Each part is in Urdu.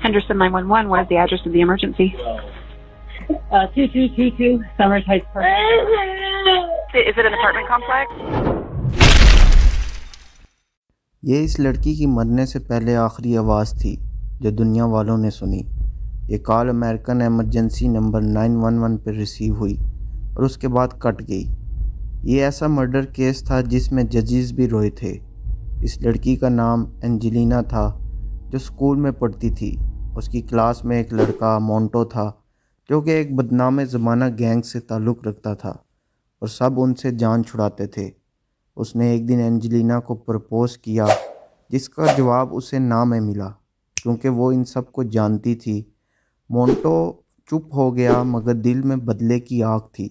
Henderson 911, what is the address of the emergency? 2222 Summers Heights Park. Is it an apartment complex? یہ اس لڑکی کی مرنے سے پہلے آخری آواز تھی جو دنیا والوں نے سنی۔ یہ کال امریکن ایمرجنسی نمبر 911 پر ریسیو ہوئی اور اس کے بعد کٹ گئی۔ یہ ایسا مرڈر کیس تھا جس میں ججز بھی روئے تھے۔ اس لڑکی کا نام اینجلینا تھا جو اسکول میں پڑھتی تھی۔ اس کی کلاس میں ایک لڑکا مونٹو تھا جو کہ ایک بدنام زمانہ گینگ سے تعلق رکھتا تھا اور سب ان سے جان چھڑاتے تھے۔ اس نے ایک دن اینجلینا کو پرپوز کیا جس کا جواب اسے نہ میں ملا کیونکہ وہ ان سب کو جانتی تھی۔ مونٹو چپ ہو گیا مگر دل میں بدلے کی آگ تھی۔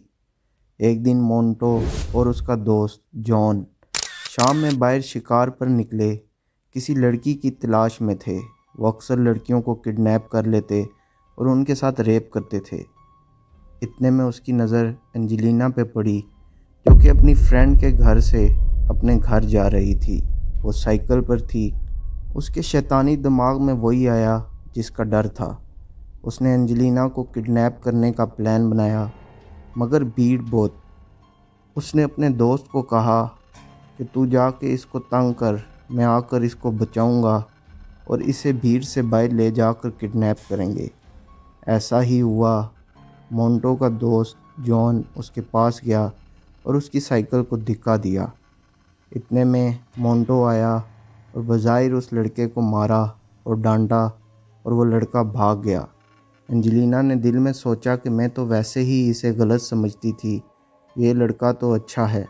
ایک دن مونٹو اور اس کا دوست جان شام میں باہر شکار پر نکلے، کسی لڑکی کی تلاش میں تھے۔ وہ اکثر لڑکیوں کو کڈنیپ کر لیتے اور ان کے ساتھ ریپ کرتے تھے۔ اتنے میں اس کی نظر اینجلینا پہ پڑی جو کہ اپنی فرینڈ کے گھر سے اپنے گھر جا رہی تھی۔ وہ سائیکل پر تھی۔ اس کے شیطانی دماغ میں وہی آیا جس کا ڈر تھا۔ اس نے اینجلینا کو کڈنیپ کرنے کا پلان بنایا مگر بھیڑ بہت۔ اس نے اپنے دوست کو کہا کہ تو جا کے اس کو تنگ کر، میں آ کر اس کو بچاؤں گا اور اسے بھیڑ سے باہر لے جا کر کڈنیپ کریں گے۔ ایسا ہی ہوا۔ مونٹو کا دوست جان اس کے پاس گیا اور اس کی سائیکل کو دھکا دیا۔ اتنے میں مونٹو آیا اور بظاہر اس لڑکے کو مارا اور ڈانٹا اور وہ لڑکا بھاگ گیا۔ اینجلینا نے دل میں سوچا کہ میں تو ویسے ہی اسے غلط سمجھتی تھی، یہ لڑکا تو اچھا ہے۔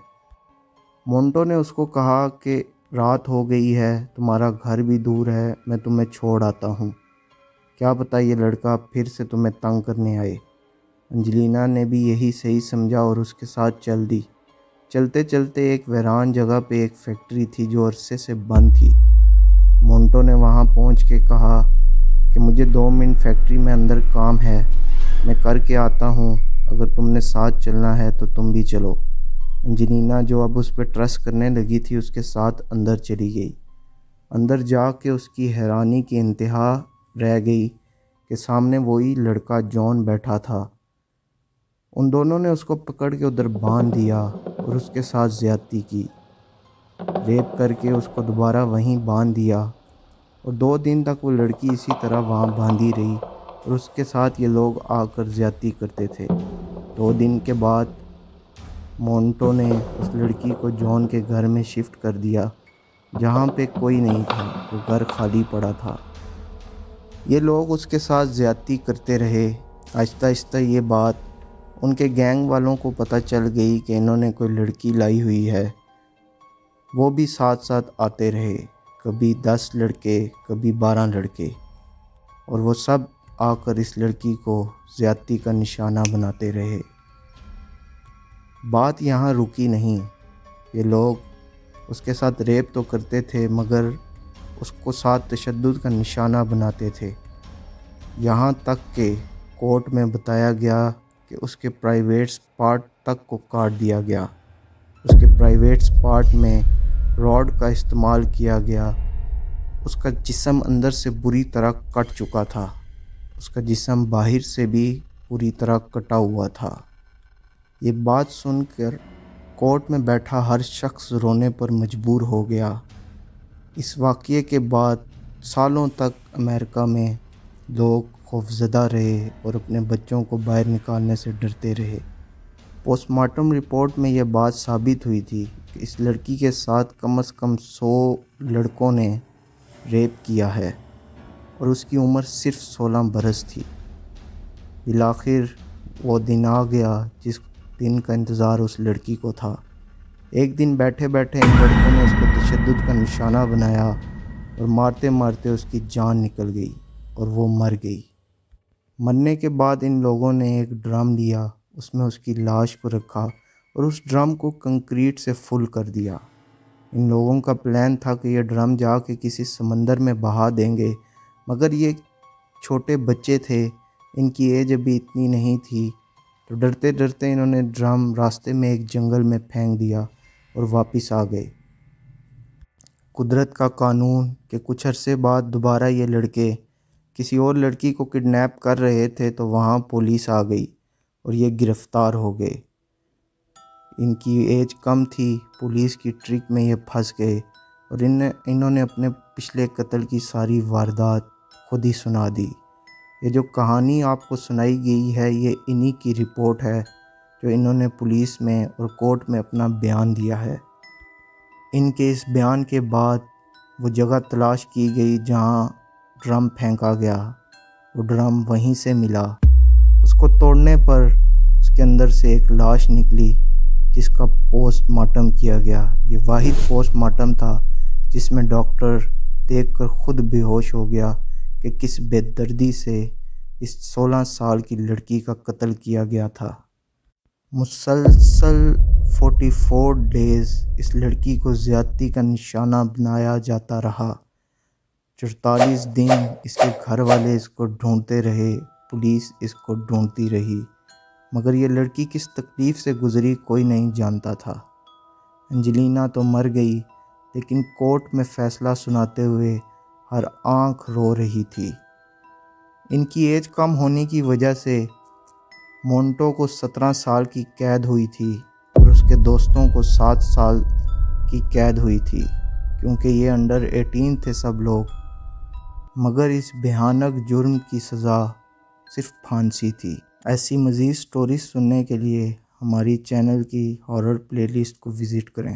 مونٹو نے اس کو کہا کہ رات ہو گئی ہے، تمہارا گھر بھی دور ہے، میں تمہیں چھوڑ آتا ہوں، کیا پتہ یہ لڑکا پھر سے تمہیں تنگ کرنے آئے۔ اینجلینا نے بھی یہی صحیح سمجھا اور اس کے ساتھ چل دی۔ چلتے چلتے ایک ویران جگہ پہ ایک فیکٹری تھی جو عرصے سے بند تھی۔ مونٹو نے وہاں پہنچ کے کہا کہ مجھے 2 منٹ فیکٹری میں اندر کام ہے، میں کر کے آتا ہوں، اگر تم نے ساتھ چلنا ہے تو تم بھی چلو۔ اینجلینا جو اب اس پہ ٹرسٹ کرنے لگی تھی اس کے ساتھ اندر چلی گئی۔ اندر جا کے اس کی حیرانی کی انتہا رہ گئی کہ سامنے وہی لڑکا جان بیٹھا تھا۔ ان دونوں نے اس کو پکڑ کے ادھر باندھ دیا اور اس کے ساتھ زیادتی کی، ریپ کر کے اس کو دوبارہ وہیں باندھ دیا اور 2 دن تک وہ لڑکی اسی طرح وہاں باندھی رہی اور اس کے ساتھ یہ لوگ آ کر زیادتی کرتے تھے۔ 2 دن کے بعد مونٹو نے اس لڑکی کو جان کے گھر میں شفٹ کر دیا جہاں پہ کوئی نہیں تھا، وہ گھر خالی پڑا تھا۔ یہ لوگ اس کے ساتھ زیادتی کرتے رہے۔ آہستہ آہستہ یہ بات ان کے گینگ والوں کو پتہ چل گئی کہ انہوں نے کوئی لڑکی لائی ہوئی ہے۔ وہ بھی ساتھ ساتھ آتے رہے، کبھی 10 لڑکے، کبھی 12 لڑکے، اور وہ سب آ کر اس لڑکی کو زیادتی کا نشانہ بناتے رہے۔ بات یہاں رکی نہیں، یہ لوگ اس کے ساتھ ریپ تو کرتے تھے مگر اس کو ساتھ تشدد کا نشانہ بناتے تھے، یہاں تک کہ کورٹ میں بتایا گیا کہ اس کے پرائیویٹ پارٹ تک کو کاٹ دیا گیا۔ اس کے پرائیویٹ پارٹ میں راڈ کا استعمال کیا گیا۔ اس کا جسم اندر سے بری طرح کٹ چکا تھا، اس کا جسم باہر سے بھی پوری طرح کٹا ہوا تھا۔ یہ بات سن کر کورٹ میں بیٹھا ہر شخص رونے پر مجبور ہو گیا۔ اس واقعے کے بعد سالوں تک امریکہ میں لوگ خوفزدہ رہے اور اپنے بچوں کو باہر نکالنے سے ڈرتے رہے۔ پوسٹ مارٹم رپورٹ میں یہ بات ثابت ہوئی تھی کہ اس لڑکی کے ساتھ کم از کم 100 لڑکوں نے ریپ کیا ہے اور اس کی عمر صرف 16 برس تھی۔ بالآخر وہ دن آ گیا جس دن کا انتظار اس لڑکی کو تھا۔ ایک دن بیٹھے بیٹھے ان لڑکوں نے اس کو تشدد کا نشانہ بنایا اور مارتے مارتے اس کی جان نکل گئی اور وہ مر گئی۔ مرنے کے بعد ان لوگوں نے ایک ڈرم لیا، اس میں اس کی لاش کو رکھا اور اس ڈرم کو کنکریٹ سے فل کر دیا۔ ان لوگوں کا پلان تھا کہ یہ ڈرم جا کے کسی سمندر میں بہا دیں گے مگر یہ چھوٹے بچے تھے، ان کی ایج ابھی اتنی نہیں تھی، تو ڈرتے ڈرتے انہوں نے ڈرم راستے میں ایک جنگل میں پھینک دیا اور واپس آ گئے۔ قدرت کا قانون کہ کچھ عرصے بعد دوبارہ یہ لڑکے کسی اور لڑکی کو کڈنیپ کر رہے تھے تو وہاں پولیس آ گئی اور یہ گرفتار ہو گئے۔ ان کی ایج کم تھی، پولیس کی ٹرک میں یہ پھنس گئے اور انہوں نے اپنے پچھلے قتل کی ساری واردات خود ہی سنا دی۔ یہ جو کہانی آپ کو سنائی گئی ہے یہ انہی کی رپورٹ ہے جو انہوں نے پولیس میں اور کورٹ میں اپنا بیان دیا ہے۔ ان کے اس بیان کے بعد وہ جگہ تلاش کی گئی جہاں ڈرم پھینکا گیا، وہ ڈرم وہیں سے ملا۔ اس کو توڑنے پر اس کے اندر سے ایک لاش نکلی جس کا پوسٹ مارٹم کیا گیا۔ یہ واحد پوسٹ مارٹم تھا جس میں ڈاکٹر دیکھ کر خود بے ہوش ہو گیا کہ کس بے دردی سے اس 16 سال کی لڑکی کا قتل کیا گیا تھا۔ مسلسل 44 ڈیز اس لڑکی کو زیادتی کا نشانہ بنایا جاتا رہا۔ 44 دن اس کے گھر والے اس کو ڈھونڈتے رہے، پولیس اس کو ڈھونڈتی رہی، مگر یہ لڑکی کس تکلیف سے گزری کوئی نہیں جانتا تھا۔ انجلینا تو مر گئی لیکن کورٹ میں فیصلہ سناتے ہوئے ہر آنکھ رو رہی تھی۔ ان کی ایج کم ہونے کی وجہ سے مونٹو کو 17 سال کی قید ہوئی تھی اور اس کے دوستوں کو 7 سال کی قید ہوئی تھی کیونکہ یہ انڈر 18 تھے سب لوگ، مگر اس بھیانک جرم کی سزا صرف پھانسی تھی۔ ایسی مزید سٹوریز سننے کے لیے ہماری چینل کی ہارر پلے لسٹ کو وزٹ کریں۔